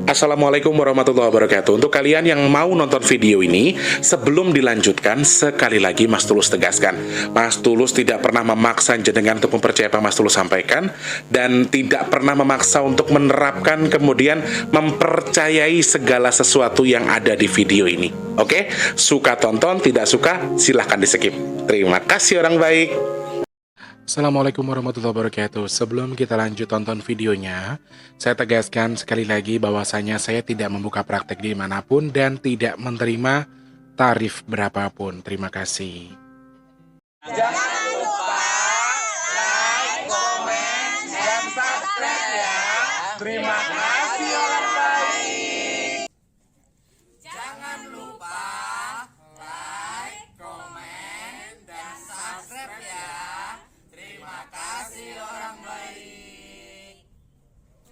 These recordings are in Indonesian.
Assalamualaikum warahmatullahi wabarakatuh. Untuk kalian yang mau nonton video ini, sebelum dilanjutkan, sekali lagi Mas Tulus tegaskan, Mas Tulus tidak pernah memaksa jenengan untuk mempercayai apa Mas Tulus sampaikan, dan tidak pernah memaksa untuk menerapkan kemudian mempercayai segala sesuatu yang ada di video ini. Oke? Suka tonton, tidak suka silahkan di skip. Terima kasih orang baik. Assalamualaikum warahmatullahi wabarakatuh. Sebelum kita lanjut tonton videonya, saya tegaskan sekali lagi bahwasanya saya tidak membuka praktek dimanapun dan tidak menerima tarif berapapun. Terima kasih. Jangan lupa like, komen, dan subscribe ya. Terima kasih orang baik. Jangan lupa like, komen, dan subscribe ya. Terima kasih orang baik.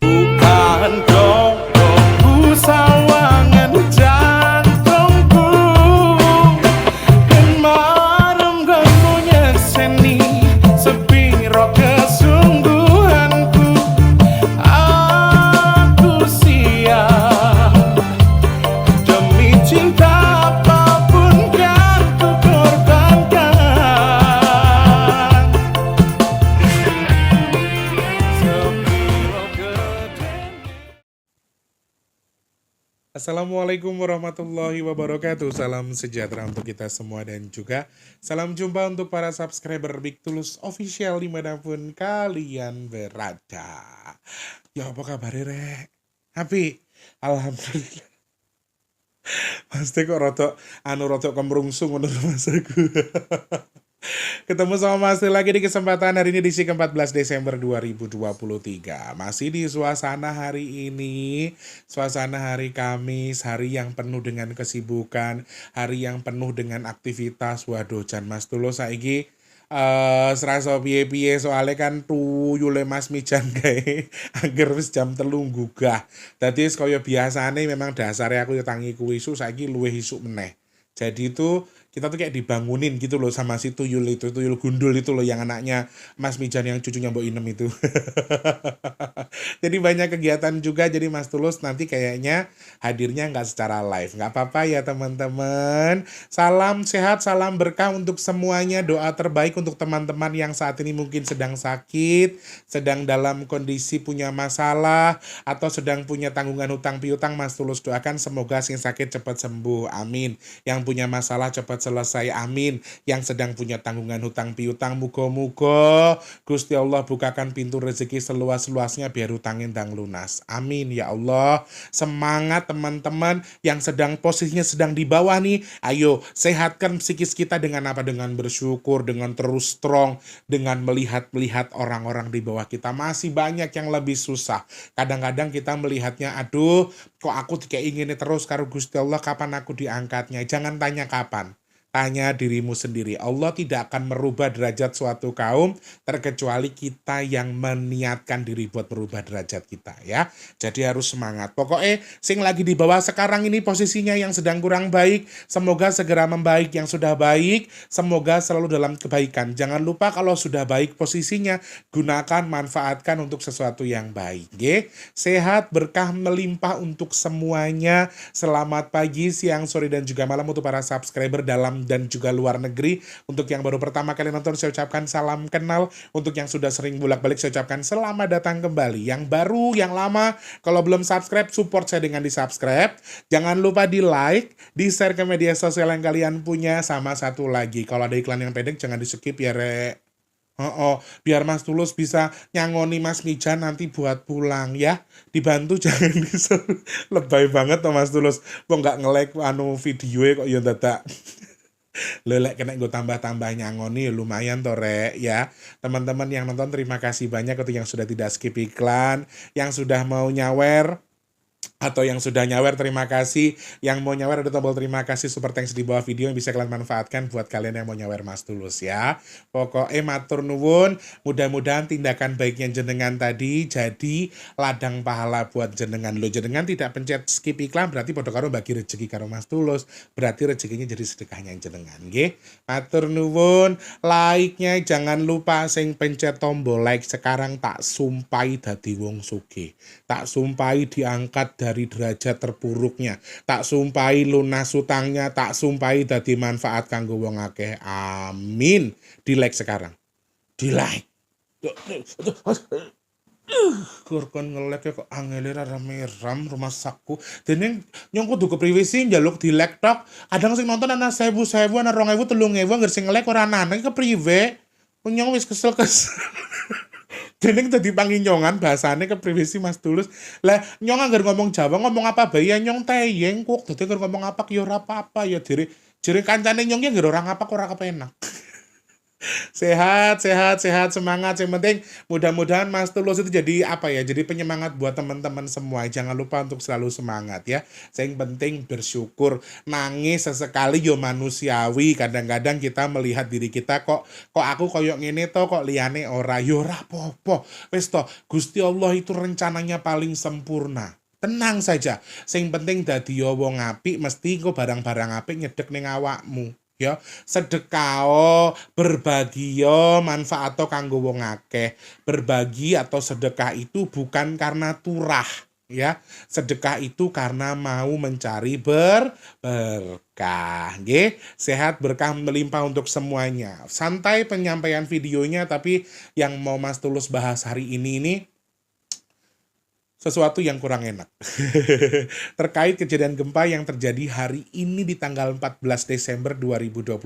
Bukan dongku sawangan jantungku dan marem ganggu nyekseni sepiro kesungguhanku. Aku siap demi cinta apapun kan ku korbankan. Sepiro gede. Assalamualaikum warahmatullahi wabarakatuh. Salam sejahtera untuk kita semua dan juga salam jumpa untuk para subscriber Big Tulus Official dimanapun kalian berada. Ya apa kabar Rek? Happy? Alhamdulillah. Pasti kok rotok kemrungsung menurut Mas aku. Ketemu sama Mas lagi di kesempatan hari ini di ke-14 Desember 2023. Masih di suasana hari ini, suasana hari Kamis, hari yang penuh dengan kesibukan, hari yang penuh dengan aktivitas. Waduh, jan Mas Tulus saiki serasa piye-piye soalnya kan tuyule Mas Mijan kae angger wis jam 3 gugah. Dadi kaya biasane memang dasare aku yo tangi kuwi isu saiki luwih isuk meneh. Jadi itu kita tuh kayak dibangunin gitu loh sama si tuyul itu, tuyul gundul itu loh yang anaknya Mas Mijan yang cucunya Mbok Inem itu. Jadi banyak kegiatan juga, jadi Mas Tulus nanti kayaknya hadirnya nggak secara live. Nggak apa-apa ya teman-teman. Salam sehat, salam berkah untuk semuanya. Doa terbaik untuk teman-teman yang saat ini mungkin sedang sakit, sedang dalam kondisi punya masalah, atau sedang punya tanggungan hutang piutang. Mas Tulus doakan semoga yang sakit cepat sembuh. Amin. Yang punya masalah cepat selesai, amin. Yang sedang punya tanggungan hutang piutang, muga-muga Gusti Allah bukakan pintu rezeki seluas-luasnya biar hutangin ndang lunas, amin ya Allah. Semangat teman-teman yang sedang posisinya sedang di bawah nih, ayo sehatkan psikis kita dengan apa? Dengan bersyukur, dengan terus strong, dengan melihat orang-orang di bawah kita. Masih banyak yang lebih susah. Kadang-kadang kita melihatnya, aduh kok aku kayak ingin terus karo Gusti Allah, kapan aku diangkatnya? Jangan tanya kapan, tanya dirimu sendiri. Allah tidak akan merubah derajat suatu kaum terkecuali kita yang meniatkan diri buat merubah derajat kita ya. Jadi harus semangat. Pokoknya sing lagi di bawah sekarang ini posisinya yang sedang kurang baik, semoga segera membaik. Yang sudah baik, semoga selalu dalam kebaikan. Jangan lupa kalau sudah baik posisinya, gunakan, manfaatkan untuk sesuatu yang baik. Sehat, berkah melimpah untuk semuanya. Selamat pagi, siang, sore, dan juga malam untuk para subscriber dalam dan juga luar negeri. Untuk yang baru pertama kali nonton, saya ucapkan salam kenal. Untuk yang sudah sering bolak-balik, saya ucapkan selamat datang kembali. Yang baru, yang lama, kalau belum subscribe, support saya dengan di subscribe. Jangan lupa di like, di share ke media sosial yang kalian punya. Sama satu lagi, kalau ada iklan yang pendek jangan di skip ya Rek. Biar Mas Tulus bisa nyangoni Mas Mijan nanti buat pulang ya. Dibantu jangan disuruh. Lebay banget tuh Mas Tulus. Kok nggak nge-like videonya kok ya dadak. Lelek kena gue tambah-tambah nyangoni lumayan toh Rek ya. Teman-teman yang nonton terima kasih banyak untuk yang sudah tidak skip iklan, yang sudah mau nyawer. Atau yang sudah nyawer, terima kasih. Yang mau nyawer ada tombol terima kasih super thanks di bawah video yang bisa kalian manfaatkan buat kalian yang mau nyawer Mas Tulus ya. Pokoknya matur nuwun, mudah-mudahan tindakan baiknya jenengan tadi jadi ladang pahala buat jenengan. Lo jenengan tidak pencet skip iklan berarti podo karo bagi rezeki karo Mas Tulus. Berarti rezekinya jadi sedekahnya jenengan nggih. Matur nuwun, like-nya jangan lupa sing pencet tombol like sekarang tak sumpai dadi wong sugih. Tak sumpai diangkat dari derajat terpuruknya, tak sumpai lunas utangnya, tak sumpai dadi manfaat kanggo wong akeh. Amin. Di like sekarang. Di like. Kurkon ngelek kok angele rame ram rumah sakku. Dene nyong kudu kepriwe sih njaluk di like tok. Kadang sing nonton ana 1000, ana 2000, 3000 angger sing ngelek ora ana kepriwe. Nyong wis kesel-kesel. Dene dadi panginyongan bahasane kepriwe sih Mas Tulus. Lah nyong anggar ngomong Jawa ngomong apa bae ya nyong teyeng kok. Dadi anggar ngomong apa ya ora apa-apa ya jere kancane nyong ya ora ngapak ora kepenak. Sehat, semangat. Yang penting mudah-mudahan Mas Tulus itu jadi apa ya? Jadi penyemangat buat teman-teman semua. Jangan lupa untuk selalu semangat ya. Yang penting bersyukur. Nangis sesekali yo manusiawi. Kadang-kadang kita melihat diri kita kok aku koyok ngene to, kok liyane ora. Yo ora apa-apa. Wis to, Gusti Allah itu rencananya paling sempurna. Tenang saja. Sing penting dadi wong apik mesti kok barang-barang apik nyedek ning awakmu. Ya, sedekah berbagi manfaat kanggo wong akeh. Berbagi atau sedekah itu bukan karena turah, ya. Sedekah itu karena mau mencari berkah, nggih. Sehat berkah melimpah untuk semuanya. Santai penyampaian videonya, tapi yang mau Mas Tulus bahas hari ini sesuatu yang kurang enak. Terkait kejadian gempa yang terjadi hari ini di tanggal 14 Desember 2023.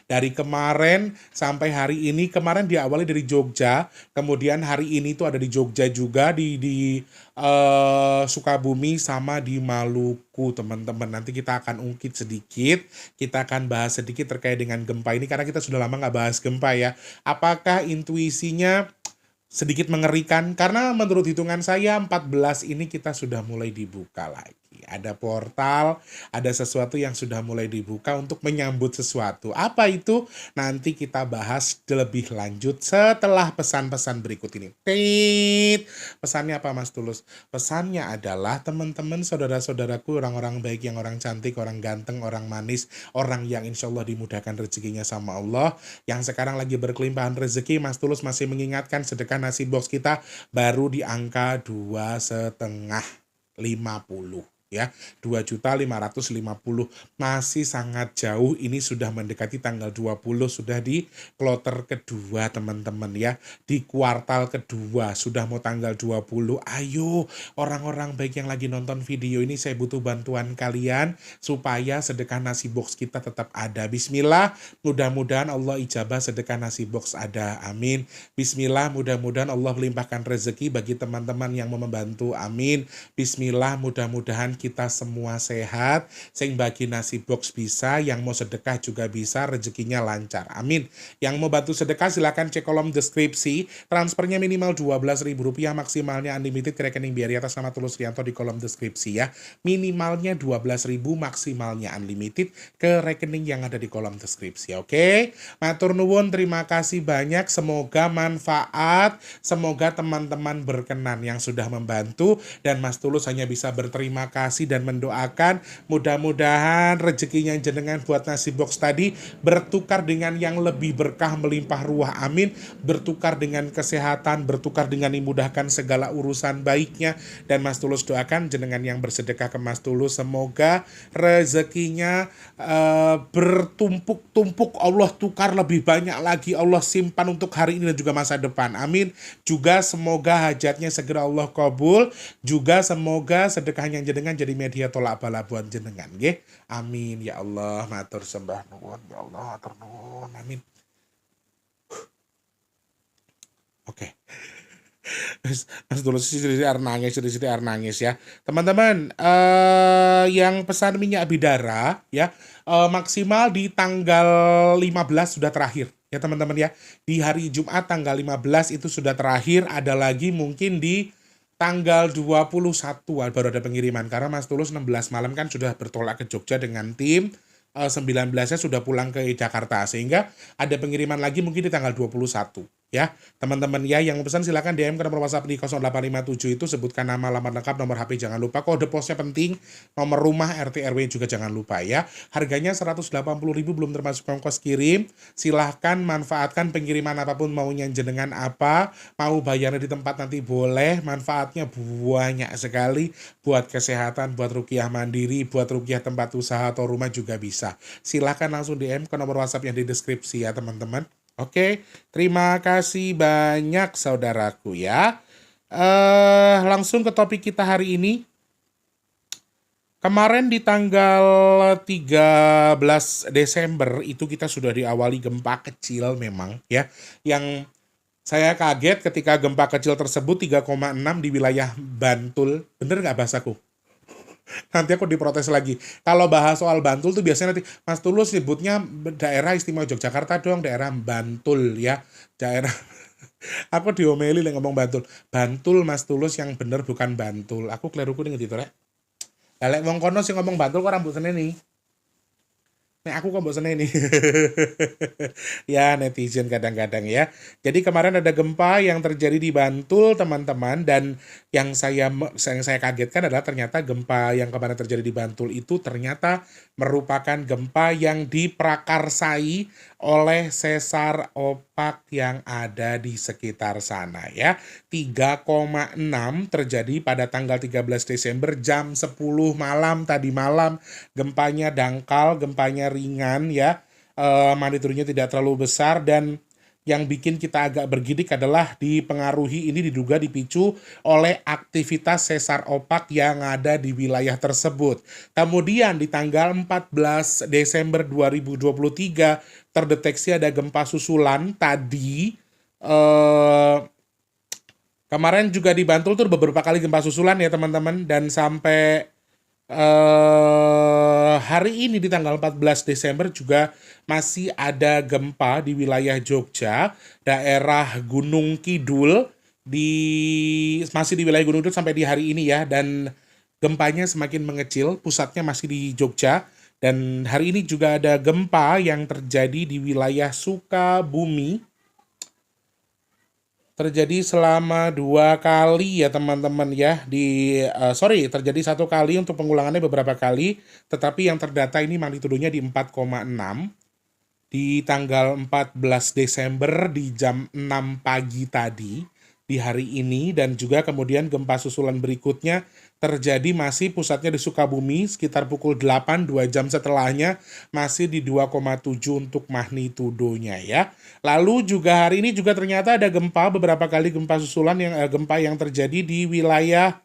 Dari kemarin sampai hari ini, kemarin diawali dari Jogja, kemudian hari ini tuh ada di Jogja juga, di Sukabumi sama di Maluku, teman-teman. Nanti kita akan ungkit sedikit, kita akan bahas sedikit terkait dengan gempa ini, karena kita sudah lama nggak bahas gempa ya. Apakah intuisinya sedikit mengerikan? Karena menurut hitungan saya 14 ini kita sudah mulai dibuka lagi. Ada portal, ada sesuatu yang sudah mulai dibuka untuk menyambut sesuatu. Apa itu? Nanti kita bahas lebih lanjut setelah pesan-pesan berikut ini. Pesannya apa Mas Tulus? Pesannya adalah teman-teman, saudara-saudaraku, orang-orang baik, yang orang cantik, orang ganteng, orang manis, orang yang insya Allah dimudahkan rezekinya sama Allah, yang sekarang lagi berkelimpahan rezeki. Mas Tulus masih mengingatkan sedekah nasi box kita baru di angka 2,550. Ya, 2.550.000 masih sangat jauh. Ini sudah mendekati tanggal 20, sudah di kloter kedua teman-teman ya, di kuartal kedua, sudah mau tanggal 20. Ayo orang-orang baik yang lagi nonton video ini, saya butuh bantuan kalian supaya sedekah nasi box kita tetap ada. Bismillah, mudah-mudahan Allah ijabah sedekah nasi box ada, amin. Bismillah, mudah-mudahan Allah melimpahkan rezeki bagi teman-teman yang mau membantu, amin. Bismillah, mudah-mudahan kita semua sehat, sing bagi nasi box bisa, yang mau sedekah juga bisa, rezekinya lancar, amin. Yang mau bantu sedekah silakan cek kolom deskripsi, transfernya minimal Rp12.000, maksimalnya unlimited ke rekening BRI atas nama Tulus Rianto di kolom deskripsi ya. Minimalnya 12.000, maksimalnya unlimited ke rekening yang ada di kolom deskripsi, oke? Matur nuwun, terima kasih banyak, semoga manfaat, semoga teman-teman berkenan yang sudah membantu, dan Mas Tulus hanya bisa berterima kasih dan mendoakan mudah-mudahan rezekinya jenengan buat nasi box tadi bertukar dengan yang lebih berkah melimpah ruah, amin. Bertukar dengan kesehatan, bertukar dengan dimudahkan segala urusan baiknya, dan Mas Tulus doakan jenengan yang bersedekah ke Mas Tulus semoga rezekinya bertumpuk-tumpuk, Allah tukar lebih banyak lagi, Allah simpan untuk hari ini dan juga masa depan, amin. Juga semoga hajatnya segera Allah kabul, juga semoga sedekahnya jenengan jadi media tolak bala buat jenengan nggih. Amin ya Allah, matur sembah nuwun ya Allah, matur nuwun, amin. Oke. Mas Tulus sithik arep nangis ya. Teman-teman, yang pesan minyak bidara ya, maksimal di tanggal 15 sudah terakhir ya teman-teman ya. Di hari Jumat tanggal 15 itu sudah terakhir, ada lagi mungkin di tanggal 21 baru ada pengiriman karena Mas Tulus 16 malam kan sudah bertolak ke Jogja dengan tim. 19-nya sudah pulang ke Jakarta sehingga ada pengiriman lagi mungkin di tanggal 21 ya. Teman-teman ya yang mau pesan silakan DM ke nomor WhatsApp di 0857 itu, sebutkan nama, alamat lengkap, nomor HP jangan lupa, kode posnya penting, nomor rumah, RT RW juga jangan lupa ya. Harganya 180.000 belum termasuk ongkos kirim. Silahkan manfaatkan pengiriman apapun maunya jenengan apa, mau bayarnya di tempat nanti boleh, manfaatnya banyak sekali buat kesehatan, buat ruqyah mandiri, buat ruqyah tempat usaha atau rumah juga bisa. Silahkan langsung DM ke nomor WhatsApp yang di deskripsi ya teman-teman. Oke, terima kasih banyak saudaraku ya. Langsung ke topik kita hari ini. Kemarin di tanggal 13 Desember itu kita sudah diawali gempa kecil memang ya. Yang saya kaget ketika gempa kecil tersebut 3,6 di wilayah Bantul. Bener nggak bahasaku? Nanti aku diprotes lagi. Kalau bahas soal Bantul tuh biasanya nanti Mas Tulus nyebutnya daerah istimewa Yogyakarta dong, daerah Bantul ya. Daerah aku diomeli lah ngomong Bantul. Bantul Mas Tulus, yang bener bukan Bantul. Aku kleruku nih gitu rek. Lek wong kono sing ngomong Bantul kok rambut seneni. Nek aku kok mbok seneni. Ya netizen kadang-kadang ya. Jadi kemarin ada gempa yang terjadi di Bantul teman-teman, dan yang saya kagetkan adalah ternyata gempa yang kemarin terjadi di Bantul itu ternyata merupakan gempa yang diprakarsai oleh sesar opak yang ada di sekitar sana ya. 3,6 terjadi pada tanggal 13 Desember jam 10 malam tadi malam. Gempanya dangkal, gempanya ringan ya. Magnitudenya tidak terlalu besar, dan yang bikin kita agak bergidik adalah dipengaruhi, ini diduga dipicu oleh aktivitas sesar opak yang ada di wilayah tersebut. Kemudian di tanggal 14 Desember 2023 terdeteksi ada gempa susulan tadi. Kemarin juga di Bantul tuh beberapa kali gempa susulan ya teman-teman, dan sampai hari ini di tanggal 14 Desember juga masih ada gempa di wilayah Jogja, daerah Gunung Kidul, masih di wilayah Gunung Kidul sampai di hari ini ya, dan gempanya semakin mengecil, pusatnya masih di Jogja. Dan hari ini juga ada gempa yang terjadi di wilayah Sukabumi, terjadi selama 2 kali ya teman-teman ya. Terjadi 1 kali, untuk pengulangannya beberapa kali, tetapi yang terdata ini magnitudenya di 4,6 di tanggal 14 Desember di jam 6 pagi tadi di hari ini. Dan juga kemudian gempa susulan berikutnya terjadi masih pusatnya di Sukabumi sekitar pukul 8, 2 jam setelahnya masih di 2,7 untuk magnitudonya ya. Lalu juga hari ini juga ternyata ada gempa, beberapa kali gempa susulan gempa yang terjadi di wilayah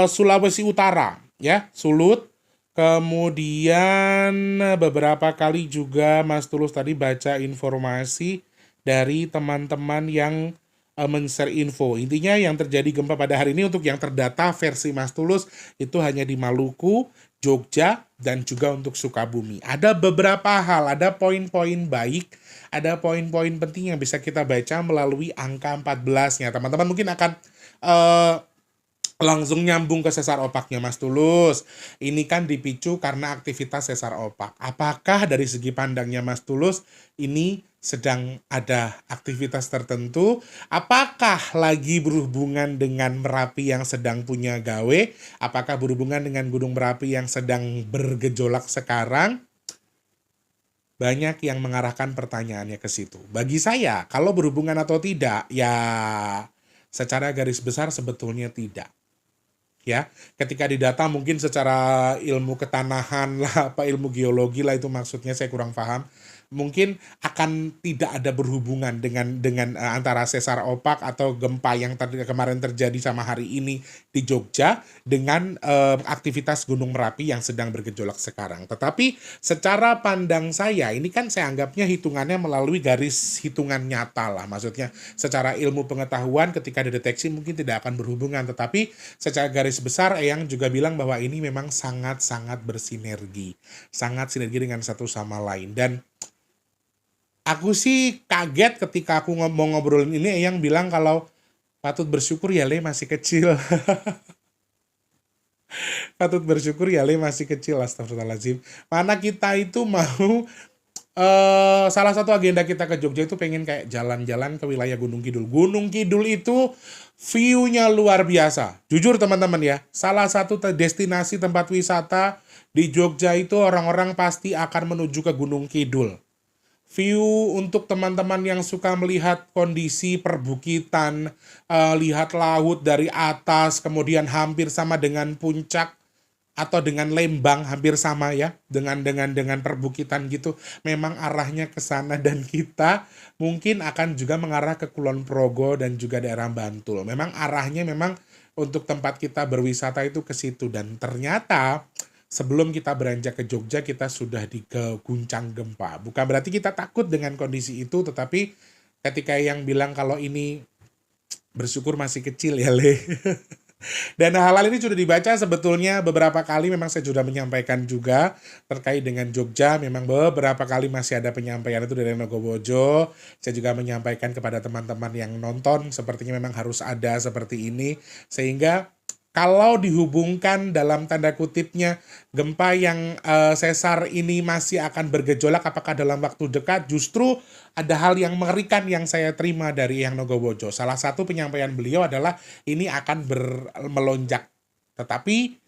Sulawesi Utara ya, Sulut. Kemudian beberapa kali juga Mas Tulus tadi baca informasi dari teman-teman yang men-share info. Intinya yang terjadi gempa pada hari ini untuk yang terdata versi Mas Tulus itu hanya di Maluku, Jogja, dan juga untuk Sukabumi. Ada beberapa hal, ada poin-poin baik, ada poin-poin penting yang bisa kita baca melalui angka 14-nya. Teman-teman mungkin akan langsung nyambung ke sesar opaknya Mas Tulus. Ini kan dipicu karena aktivitas sesar opak. Apakah dari segi pandangnya Mas Tulus ini sedang ada aktivitas tertentu? Apakah lagi berhubungan dengan Merapi yang sedang punya gawe? Apakah berhubungan dengan Gunung Merapi yang sedang bergejolak sekarang? Banyak yang mengarahkan pertanyaannya ke situ. Bagi saya, kalau berhubungan atau tidak, ya secara garis besar sebetulnya tidak. Ya, ketika didata mungkin secara ilmu ketanahan lah, ilmu geologi lah, itu maksudnya saya kurang paham. Mungkin akan tidak ada berhubungan dengan antara sesar opak atau gempa yang kemarin terjadi sama hari ini di Jogja dengan aktivitas Gunung Merapi yang sedang bergejolak sekarang. Tetapi secara pandang saya, ini kan saya anggapnya hitungannya melalui garis hitungan nyata lah. Maksudnya secara ilmu pengetahuan ketika dideteksi mungkin tidak akan berhubungan. Tetapi secara garis besar Eyang juga bilang bahwa ini memang sangat-sangat bersinergi. Sangat sinergi dengan satu sama lain. Dan aku sih kaget ketika aku mau ngobrolin ini, Eyang bilang kalau Patut bersyukur ya Le masih kecil. Patut bersyukur ya Le masih kecil, astagfirullahaladzim. Mana kita itu mau salah satu agenda kita ke Jogja itu pengen kayak jalan-jalan ke wilayah Gunung Kidul. Gunung Kidul itu view-nya luar biasa. Jujur teman-teman ya, salah satu destinasi tempat wisata di Jogja itu orang-orang pasti akan menuju ke Gunung Kidul. View untuk teman-teman yang suka melihat kondisi perbukitan, lihat laut dari atas, kemudian hampir sama dengan puncak atau dengan Lembang, hampir sama ya, dengan perbukitan gitu. Memang arahnya ke sana dan kita mungkin akan juga mengarah ke Kulon Progo dan juga daerah Bantul. Memang arahnya memang untuk tempat kita berwisata itu ke situ, dan ternyata sebelum kita beranjak ke Jogja kita sudah diguncang gempa. Bukan berarti kita takut dengan kondisi itu, tetapi ketika yang bilang kalau ini bersyukur masih kecil ya Le. Dan hal-hal ini sudah dibaca sebetulnya beberapa kali, memang saya sudah menyampaikan juga terkait dengan Jogja. Memang beberapa kali masih ada penyampaian itu dari Nogowojo. Saya juga menyampaikan kepada teman-teman yang nonton, sepertinya memang harus ada seperti ini. Sehingga kalau dihubungkan dalam tanda kutipnya gempa yang sesar ini masih akan bergejolak apakah dalam waktu dekat, justru ada hal yang mengerikan yang saya terima dari Eyang Nogowojo. Salah satu penyampaian beliau adalah ini akan melonjak, tetapi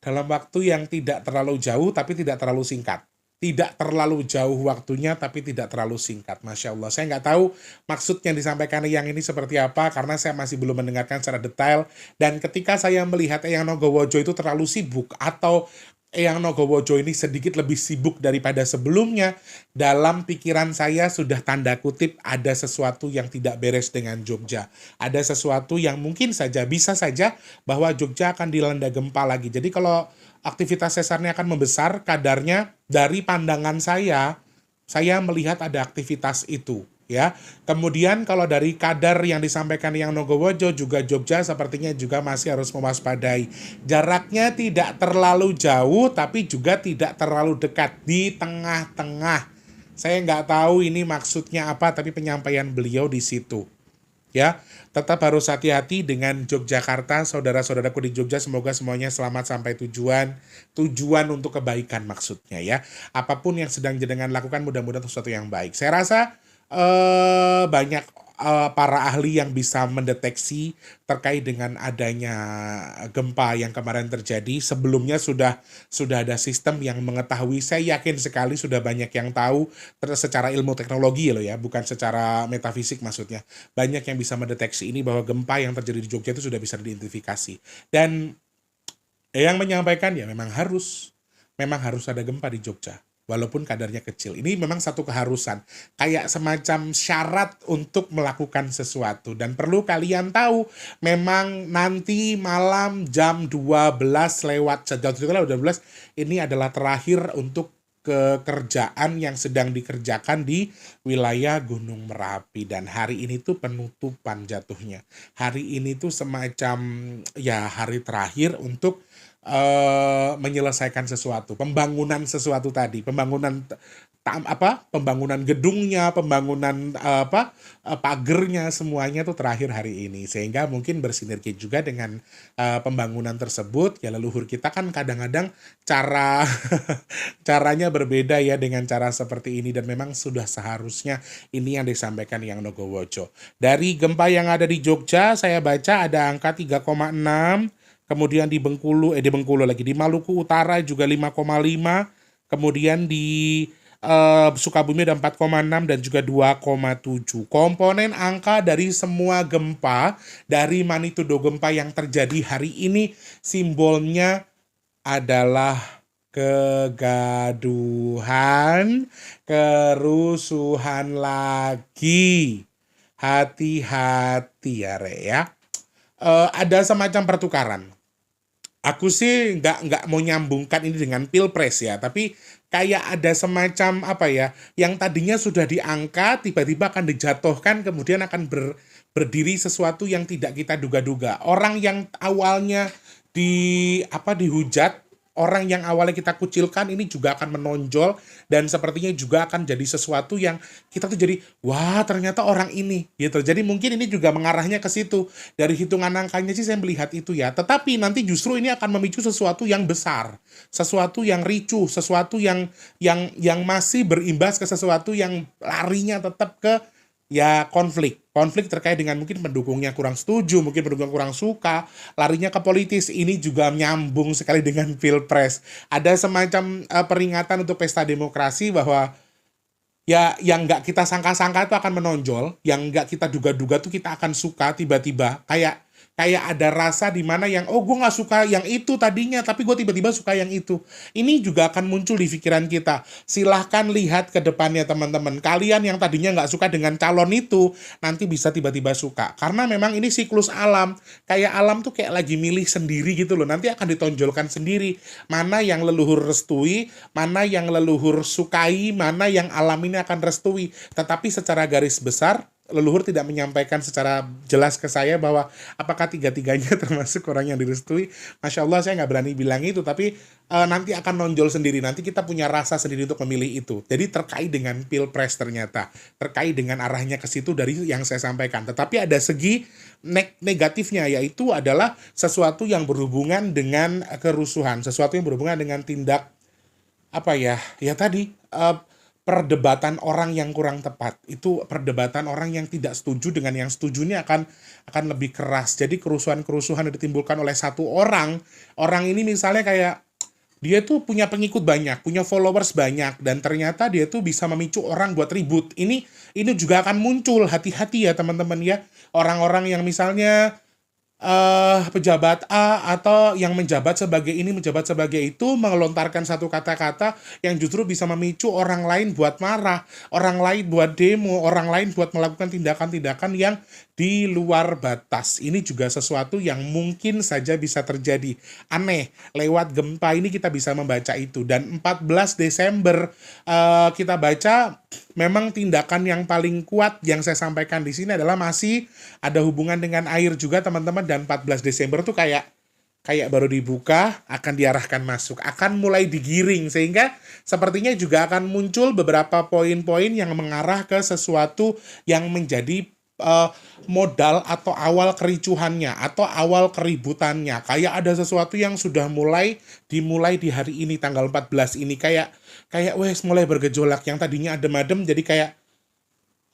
dalam waktu yang tidak terlalu jauh tapi tidak terlalu singkat. Tidak terlalu jauh waktunya tapi tidak terlalu singkat. Masya Allah. Saya nggak tahu maksud yang disampaikan yang ini seperti apa karena saya masih belum mendengarkan secara detail. Dan ketika saya melihat Eyang Nogowojo itu terlalu sibuk atau Eyang Nogowojo ini sedikit lebih sibuk daripada sebelumnya, dalam pikiran saya sudah tanda kutip ada sesuatu yang tidak beres dengan Jogja. Ada sesuatu yang mungkin saja, bisa saja bahwa Jogja akan dilanda gempa lagi. Jadi kalau aktivitas sesarnya akan membesar kadarnya, dari pandangan saya melihat ada aktivitas itu. Ya, kemudian kalau dari kadar yang disampaikan Eyang Nogowojo juga Jogja sepertinya juga masih harus mewaspadai. Jaraknya tidak terlalu jauh tapi juga tidak terlalu dekat, di tengah-tengah. Saya nggak tahu ini maksudnya apa, tapi penyampaian beliau di situ. Ya, tetap harus hati-hati dengan Yogyakarta, saudara-saudaraku di Jogja, semoga semuanya selamat sampai tujuan untuk kebaikan maksudnya ya. Apapun yang sedang jenengan lakukan mudah-mudahan sesuatu yang baik. Saya rasa banyak para ahli yang bisa mendeteksi terkait dengan adanya gempa yang kemarin terjadi. Sebelumnya sudah ada sistem yang mengetahui. Saya yakin sekali sudah banyak yang tahu secara ilmu teknologi loh ya, bukan secara metafisik maksudnya. Banyak yang bisa mendeteksi ini bahwa gempa yang terjadi di Jogja itu sudah bisa diidentifikasi. Dan yang menyampaikan ya memang harus ada gempa di Jogja. Walaupun kadarnya kecil. Ini memang satu keharusan. Kayak semacam syarat untuk melakukan sesuatu. Dan perlu kalian tahu, memang nanti malam jam 12 lewat, ini adalah terakhir untuk pekerjaan yang sedang dikerjakan di wilayah Gunung Merapi. Dan hari ini tuh penutupan jatuhnya. Hari ini tuh semacam ya hari terakhir untuk menyelesaikan sesuatu, pembangunan sesuatu tadi, pembangunan gedungnya, pembangunan pagernya, semuanya tuh terakhir hari ini, sehingga mungkin bersinergi juga dengan pembangunan tersebut. Ya leluhur kita kan kadang-kadang caranya berbeda ya dengan cara seperti ini, dan memang sudah seharusnya ini yang disampaikan Eyang Nogowojo. Dari gempa yang ada di Jogja saya baca ada angka 3,6. Kemudian di Maluku Utara juga 5,5, kemudian di Sukabumi ada 4,6 dan juga 2,7. Komponen angka dari semua gempa, dari magnitudo gempa yang terjadi hari ini, simbolnya adalah kegaduhan, kerusuhan lagi. Hati-hati ya Re ya. Ada semacam pertukaran. Aku sih nggak mau nyambungkan ini dengan pilpres ya, tapi kayak ada semacam yang tadinya sudah diangkat tiba-tiba akan dijatuhkan, kemudian akan berdiri sesuatu yang tidak kita duga-duga. Orang yang awalnya dihujat orang yang awalnya kita kucilkan ini juga akan menonjol dan sepertinya juga akan jadi sesuatu yang kita tuh jadi wah ternyata orang ini gitu. Jadi mungkin ini juga mengarahnya ke situ. Dari hitungan angkanya sih saya melihat itu ya. Tetapi nanti justru ini akan memicu sesuatu yang besar, sesuatu yang ricuh, sesuatu yang masih berimbas ke sesuatu yang larinya tetap ke ya konflik terkait dengan mungkin pendukungnya kurang setuju, mungkin pendukung kurang suka, larinya ke politis. Ini juga nyambung sekali dengan pilpres. Ada semacam peringatan untuk pesta demokrasi bahwa ya yang nggak kita sangka-sangka itu akan menonjol, yang nggak kita duga-duga tuh kita akan suka tiba-tiba, kayak ada rasa di mana yang oh gue nggak suka yang itu tadinya tapi gue tiba-tiba suka yang itu. Ini juga akan muncul di pikiran kita. Silahkan lihat ke depannya teman-teman, kalian yang tadinya nggak suka dengan calon itu nanti bisa tiba-tiba suka, karena memang ini siklus alam. Kayak alam tuh kayak lagi milih sendiri gitu loh, nanti akan ditonjolkan sendiri mana yang leluhur restui, mana yang leluhur sukai, mana yang alam ini akan restui. Tetapi secara garis besar leluhur tidak menyampaikan secara jelas ke saya bahwa apakah tiga-tiganya termasuk orang yang direstui. Masya Allah saya nggak berani bilang itu, tapi nanti akan nonjol sendiri. Nanti kita punya rasa sendiri untuk memilih itu. Jadi terkait dengan pilpres ternyata, terkait dengan arahnya ke situ dari yang saya sampaikan. Tetapi ada segi negatifnya, yaitu adalah sesuatu yang berhubungan dengan kerusuhan, sesuatu yang berhubungan dengan tindak apa ya tadi perdebatan orang yang kurang tepat. Itu perdebatan orang yang tidak setuju dengan yang setuju ini akan lebih keras. Jadi kerusuhan-kerusuhan yang ditimbulkan oleh satu orang ini misalnya kayak dia tuh punya pengikut banyak, punya followers banyak, dan ternyata dia tuh bisa memicu orang buat ribut. Ini juga akan muncul, hati-hati ya teman-teman ya. Orang-orang yang misalnya pejabat A atau yang menjabat sebagai ini, menjabat sebagai itu, melontarkan satu kata-kata yang justru bisa memicu orang lain buat marah, orang lain buat demo, orang lain buat melakukan tindakan-tindakan yang di luar batas. Ini juga sesuatu yang mungkin saja bisa terjadi. Aneh, lewat gempa ini kita bisa membaca itu. Dan 14 Desember kita baca memang tindakan yang paling kuat yang saya sampaikan di sini adalah masih ada hubungan dengan air juga teman-teman. Dan 14 Desember tuh kayak baru dibuka, akan diarahkan masuk, akan mulai digiring, sehingga sepertinya juga akan muncul beberapa poin-poin yang mengarah ke sesuatu yang menjadi modal atau awal kericuhannya atau awal keributannya. Kayak ada sesuatu yang sudah dimulai di hari ini tanggal 14 ini, kayak wes mulai bergejolak. Yang tadinya adem-adem jadi kayak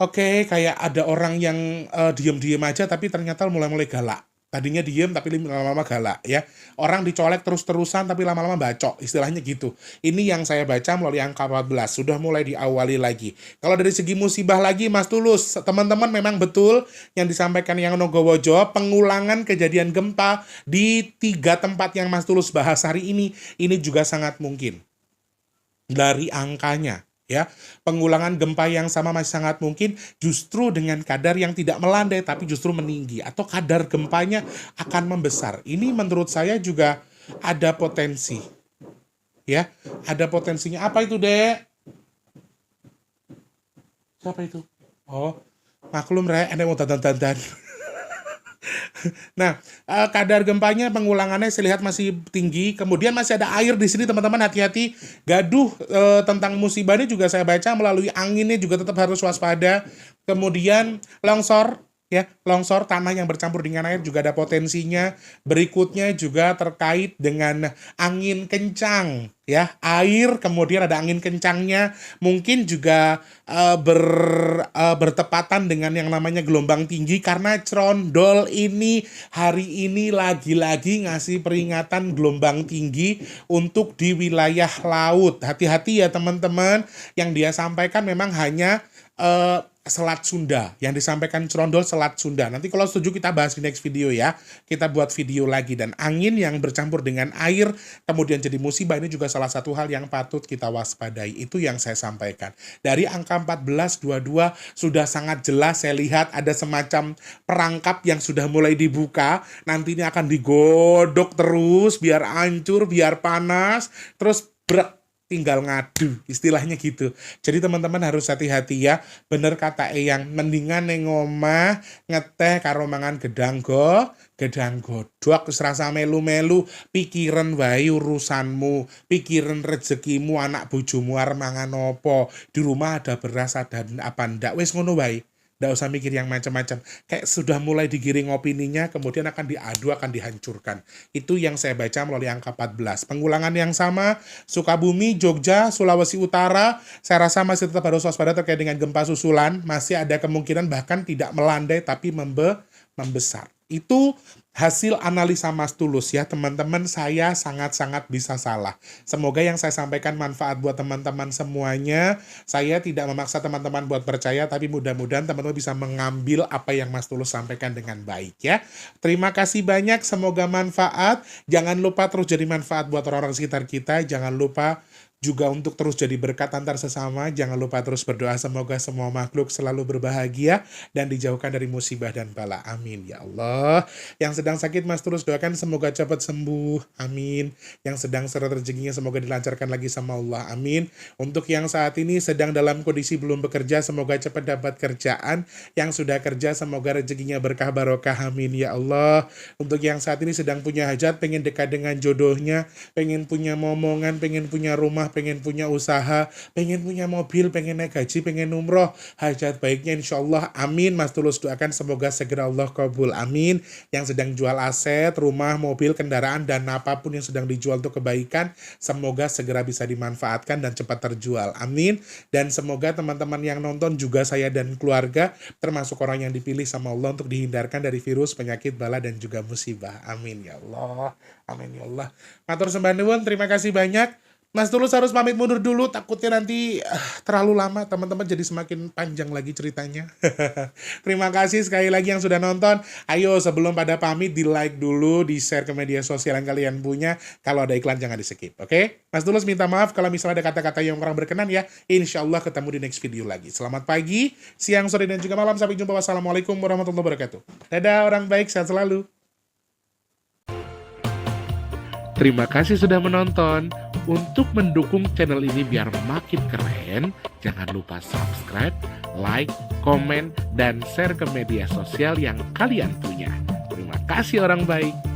oke, kayak ada orang yang diem-diem aja tapi ternyata mulai galak. Tadinya diem tapi lama-lama galak ya. Orang dicolek terus-terusan tapi lama-lama bacok, istilahnya gitu. Ini yang saya baca melalui angka 14, sudah mulai diawali lagi. Kalau dari segi musibah lagi Mas Tulus, teman-teman memang betul yang disampaikan yang Nogowojo, pengulangan kejadian gempa di 3 tempat yang Mas Tulus bahas hari ini juga sangat mungkin. Dari angkanya ya, pengulangan gempa yang sama masih sangat mungkin, justru dengan kadar yang tidak melandai tapi justru meninggi, atau kadar gempanya akan membesar. Ini menurut saya juga ada potensi ya, ada potensinya. Apa itu Dek? Siapa itu? Oh, maklum Re, Anda mau dandan. Nah, kadar gempanya, pengulangannya saya lihat masih tinggi. Kemudian masih ada air di sini teman-teman, hati-hati. Gaduh tentang musibah ini juga saya baca melalui anginnya juga tetap harus waspada. Kemudian longsor ya, longsor tanah yang bercampur dengan air juga ada potensinya. Berikutnya juga terkait dengan angin kencang ya, air kemudian ada angin kencangnya, mungkin juga bertepatan dengan yang namanya gelombang tinggi, karena Crondol ini hari ini lagi-lagi ngasih peringatan gelombang tinggi untuk di wilayah laut. Hati-hati ya teman-teman, yang dia sampaikan memang hanya Selat Sunda, yang disampaikan Crondol Selat Sunda. Nanti kalau setuju kita bahas di next video ya, kita buat video lagi. Dan angin yang bercampur dengan air kemudian jadi musibah, ini juga salah satu hal yang patut kita waspadai. Itu yang saya sampaikan. Dari angka 1422 sudah sangat jelas saya lihat ada semacam perangkap yang sudah mulai dibuka. Nanti ini akan digodok terus biar hancur, biar panas, terus brek. tinggal ngadu, istilahnya gitu. Jadi teman-teman harus hati-hati ya. Bener kata Eyang, mendingan neng omah ngeteh karo mangan gedang godhog wis rasa melu-melu, pikiran wae urusanmu, pikiran rezekimu, anak bojomu arep mangan apa, di rumah ada beras ada apa ndak, wis ngono wae. Nggak usah mikir yang macam-macam. Kayak sudah mulai digiring opininya, kemudian akan diadu, akan dihancurkan. Itu yang saya baca melalui angka 14. Pengulangan yang sama, Sukabumi, Jogja, Sulawesi Utara, saya rasa masih tetap harus waspada terkait dengan gempa susulan. Masih ada kemungkinan bahkan tidak melandai, tapi membesar. Itu hasil analisa Mas Tulus ya teman-teman, saya sangat-sangat bisa salah. Semoga yang saya sampaikan manfaat buat teman-teman semuanya. Saya tidak memaksa teman-teman buat percaya, tapi mudah-mudahan teman-teman bisa mengambil apa yang Mas Tulus sampaikan dengan baik ya. Terima kasih banyak, semoga manfaat. Jangan lupa terus jadi manfaat buat orang-orang sekitar kita. Jangan lupa juga untuk terus jadi berkat antar sesama. Jangan lupa terus berdoa semoga semua makhluk selalu berbahagia dan dijauhkan dari musibah dan bala. Amin ya Allah. Yang sedang sakit Mas Tulus doakan semoga cepat sembuh. Amin. Yang sedang seret rezekinya semoga dilancarkan lagi sama Allah. Amin. Untuk yang saat ini sedang dalam kondisi belum bekerja semoga cepat dapat kerjaan. Yang sudah kerja semoga rezekinya berkah barokah. Amin ya Allah. Untuk yang saat ini sedang punya hajat, pengen dekat dengan jodohnya, pengen punya momongan, pengen punya rumah, pengen punya usaha, pengen punya mobil, pengen naik haji, pengen umroh, hajat baiknya insya Allah, amin. Mas Tulus doakan semoga segera Allah kabul, amin. Yang sedang jual aset, rumah, mobil, kendaraan, dan apapun yang sedang dijual untuk kebaikan, semoga segera bisa dimanfaatkan dan cepat terjual, amin. Dan semoga teman-teman yang nonton juga saya dan keluarga, termasuk orang yang dipilih sama Allah untuk dihindarkan dari virus, penyakit, bala, dan juga musibah, amin ya Allah, amin ya Allah. Matur sembah nuwun, terima kasih banyak. Mas Tulus harus pamit mundur dulu, takutnya nanti terlalu lama, teman-teman jadi semakin panjang lagi ceritanya. Terima kasih sekali lagi yang sudah nonton. Ayo sebelum pada pamit, di like dulu, di share ke media sosial yang kalian punya. Kalau ada iklan jangan di skip, oke? Mas Tulus minta maaf kalau misalnya ada kata-kata yang kurang berkenan ya. Insya Allah ketemu di next video lagi. Selamat pagi, siang, sore, dan juga malam. Sampai jumpa. Wassalamualaikum warahmatullahi wabarakatuh. Dadah, orang baik, sehat selalu. Terima kasih sudah menonton. Untuk mendukung channel ini biar makin keren, jangan lupa subscribe, like, komen, dan share ke media sosial yang kalian punya. Terima kasih orang baik.